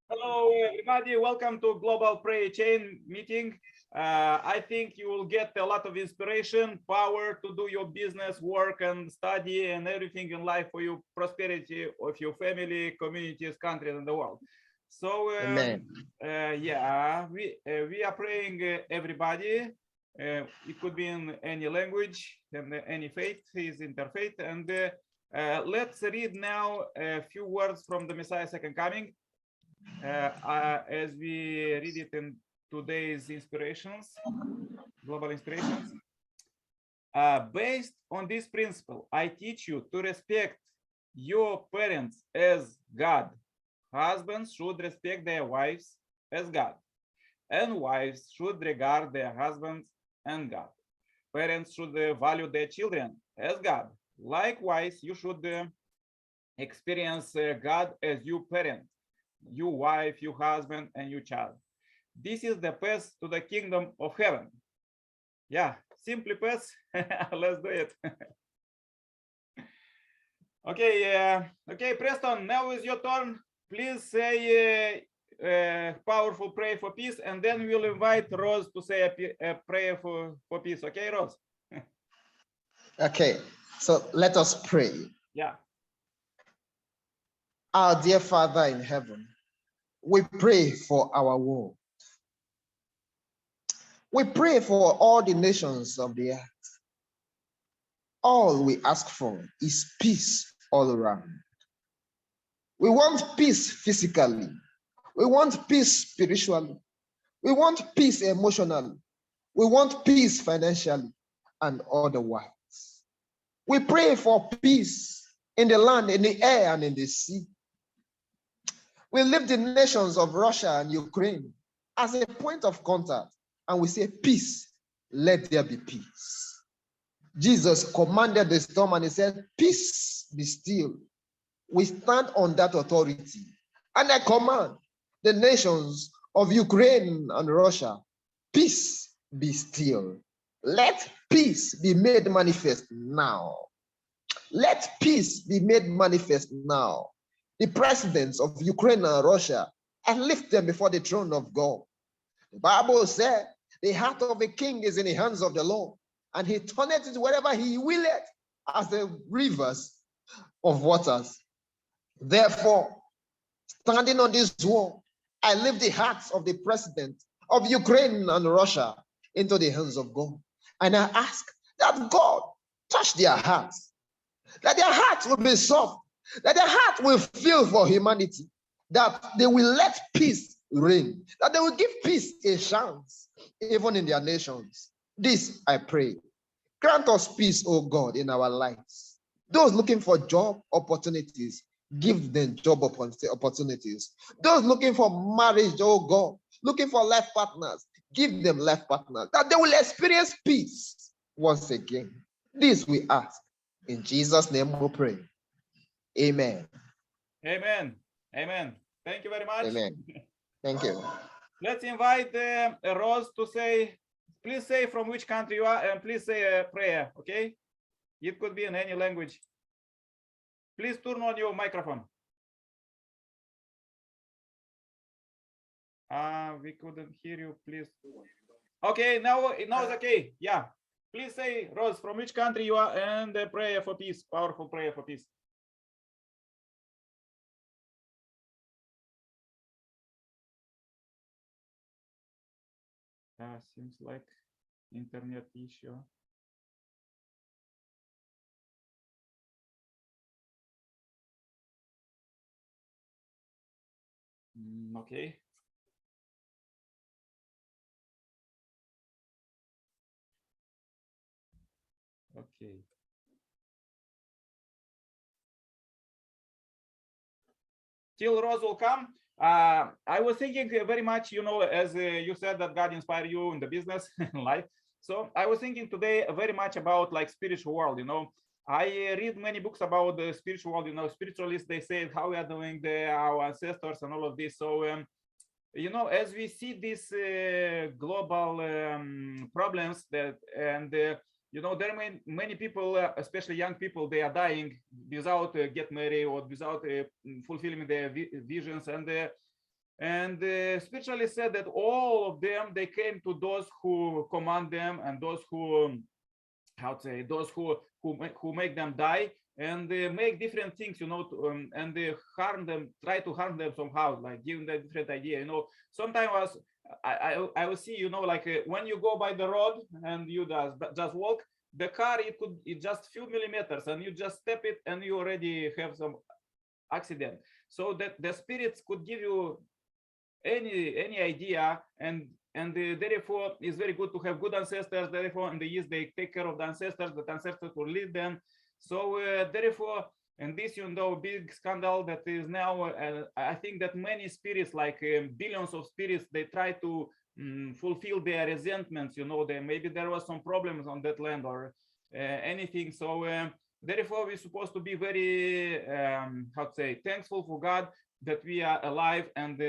Hello, everybody. Welcome to Global Prayer Chain meeting. I think you will get a lot of inspiration, power to do your business, work, and study, and everything in life for your prosperity of your family, communities, countries, and the world. So, yeah, we are praying everybody. It could be in any language and any faith is interfaith. And let's read now a few words from the Messiah's Second Coming. As we read it in today's inspirations, global inspirations. Based on this principle, I teach you to respect your parents as God. Husbands should respect their wives as God, and wives should regard their husbands and God. Parents should value their children as God. Likewise, you should experience God as your parent, your wife, your husband, and your child. This is the path to the kingdom of heaven. Yeah, simply path. Let's do it. Okay, Preston, now is your turn. Please say powerful prayer for peace, and then we'll invite Rose to say a prayer for peace. Okay, Rose? Okay, so let us pray. Yeah. Our dear Father in heaven, we pray for our world. We pray for all the nations of the earth. All we ask for is peace all around. We want peace physically. We want peace spiritually. We want peace emotionally. We want peace financially and otherwise. We pray for peace in the land, in the air, and in the sea. We leave the nations of Russia and Ukraine as a point of contact, and we say, peace, let there be peace. Jesus commanded the storm and he said, peace, be still. We stand on that authority. And I command the nations of Ukraine and Russia, peace, be still. Let peace be made manifest now. Let peace be made manifest now. The presidents of Ukraine and Russia, I lift them before the throne of God. The Bible said, the heart of a king is in the hands of the Lord, and he turneth it wherever he willeth, as the rivers of waters. Therefore, standing on this wall, I lift the hearts of the president of Ukraine and Russia into the hands of God. And I ask that God touch their hearts, that their hearts will be soft, that their heart will feel for humanity, that they will let peace reign, that they will give peace a chance, even in their nations. This I pray. Grant us peace, O God, in our lives. Those looking for job opportunities, give them job opportunities. Those looking for marriage, oh God, looking for life partners, give them life partners, that they will experience peace once again. This we ask. In Jesus' name we pray. Amen. Amen. Amen. Thank you very much. Amen. Thank you. Let's invite Rose to say, please say from which country you are, and please say a prayer, okay? It could be in any language. Please turn on your microphone. We couldn't hear you, please. Okay, now it's okay. Yeah. Please say, Rose, from which country you are, and a prayer for peace, powerful prayer for peace. Seems like internet issue. Okay. Okay. Till Rose will come. I was thinking very much, you know, as you said that God inspired you in the business and life. So I was thinking today very much about like spiritual world, you know. I read many books about the spiritual world, you know, spiritualists, they say how we are doing our ancestors and all of this. So, you know, as we see these global problems that, and you know, there are many people, especially young people, they are dying without get married or without fulfilling their visions. And spiritually said that all of them, they came to those who command them and those who, how to say, those who make them die, and they make different things, you know, and they harm them, try to harm them somehow, like giving them different idea. You know, sometimes I will see, you know, like when you go by the road and you just walk, the car, it just few millimeters, and you just step it and you already have some accident. So that the spirits could give you any idea, and therefore it's very good to have good ancestors. Therefore in the East they take care of the ancestors will lead them. So therefore, and this, you know, big scandal that is now, I think that many spirits, like billions of spirits, they try to fulfill their resentments, you know, maybe there was some problems on that land or anything. So therefore we're supposed to be very how to say, thankful for God that we are alive, and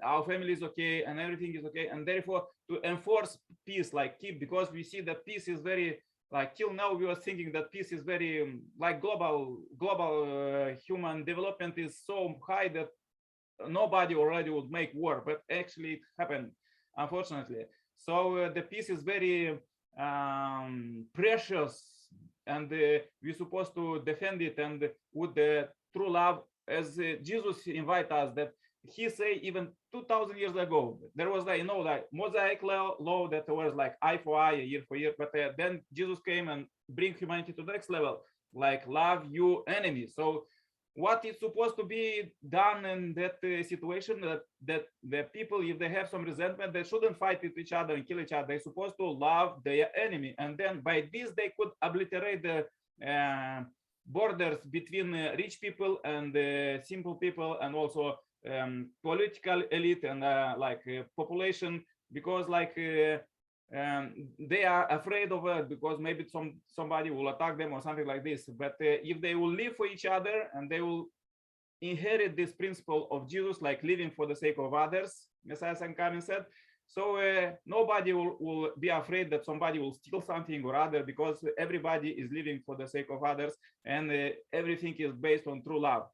our family is okay and everything is okay, and therefore to enforce peace, like keep, because we see that peace is very, like till now we were thinking that peace is very like global human development is so high that nobody already would make war, but actually it happened, unfortunately. So the peace is very precious, and we're supposed to defend it, and with the true love, as Jesus invite us, that he say even 2000 years ago there was, like, you know, like Mosaic law that was like eye for eye, year for year, but then Jesus came and bring humanity to the next level, like love your enemy. So what is supposed to be done in that situation, that the people, if they have some resentment, they shouldn't fight with each other and kill each other. They're supposed to love their enemy, and then by this they could obliterate the borders between rich people and simple people, and also political elite and population, because like they are afraid of because maybe somebody will attack them or something like this. But if they will live for each other and they will inherit this principle of Jesus, like living for the sake of others, Messiah Sankarin said, so nobody will be afraid that somebody will steal something or other, because everybody is living for the sake of others, and everything is based on true love.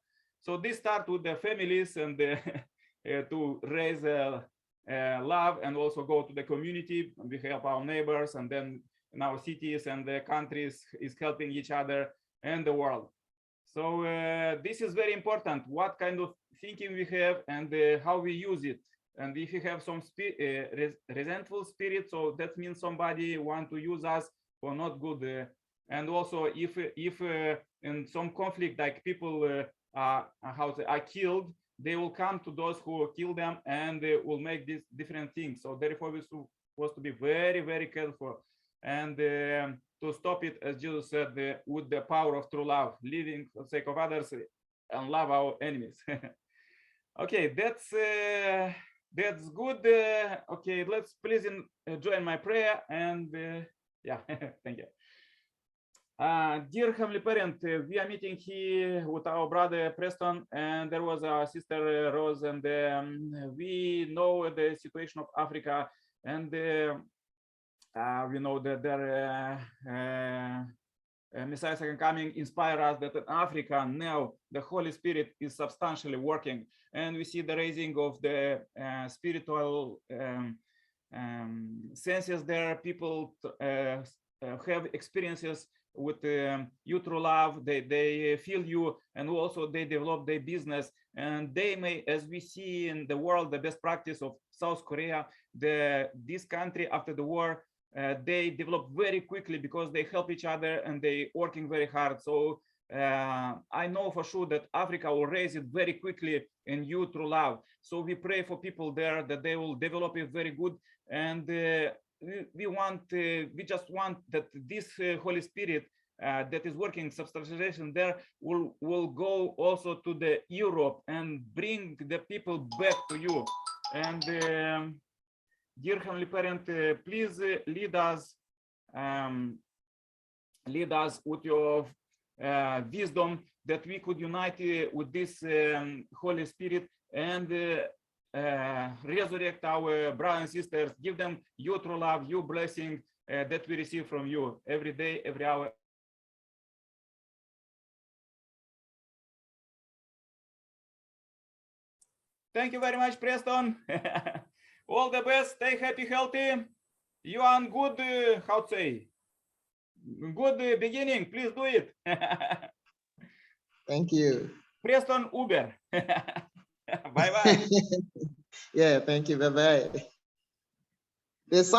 So this starts with the families, and to raise love, and also go to the community. We help our neighbors, and then in our cities and the countries is helping each other and the world. So this is very important, what kind of thinking we have and how we use it. And if you have some resentful spirit, so that means somebody want to use us for not good. And also if in some conflict, like people are killed, they will come to those who kill them, and they will make these different things. So therefore we're supposed to be very, very careful, and to stop it, as Jesus said, with the power of true love, living for the sake of others and love our enemies. Okay, that's good. Okay, let's please join my prayer, and yeah, thank you. Dear Heavenly Parent, we are meeting here with our brother Preston, and there was our sister Rose, and we know the situation of Africa, and we know that their Messiah Second Coming inspire us that in Africa now the Holy Spirit is substantially working, and we see the raising of the spiritual senses there. People have experiences with you through love. They feel you, and also they develop their business, and they may, as we see in the world, the best practice of South Korea, this country after the war, they develop very quickly because they help each other and they working very hard. So I know for sure that Africa will raise it very quickly in you through love. So we pray for people there that they will develop it very good, and we just want that this Holy Spirit that is working substantiation there will go also to the Europe and bring the people back to you. And dear Heavenly Parent, please lead us with your wisdom, that we could unite with this Holy Spirit and resurrect our brothers and sisters, give them your true love, your blessing, that we receive from you every day, every hour. Thank you very much, Preston. All the best. Stay happy, healthy. You are on good, how to say, good beginning. Please do it. Thank you. Preston Uber. Bye-bye. Yeah, thank you. Bye-bye. There's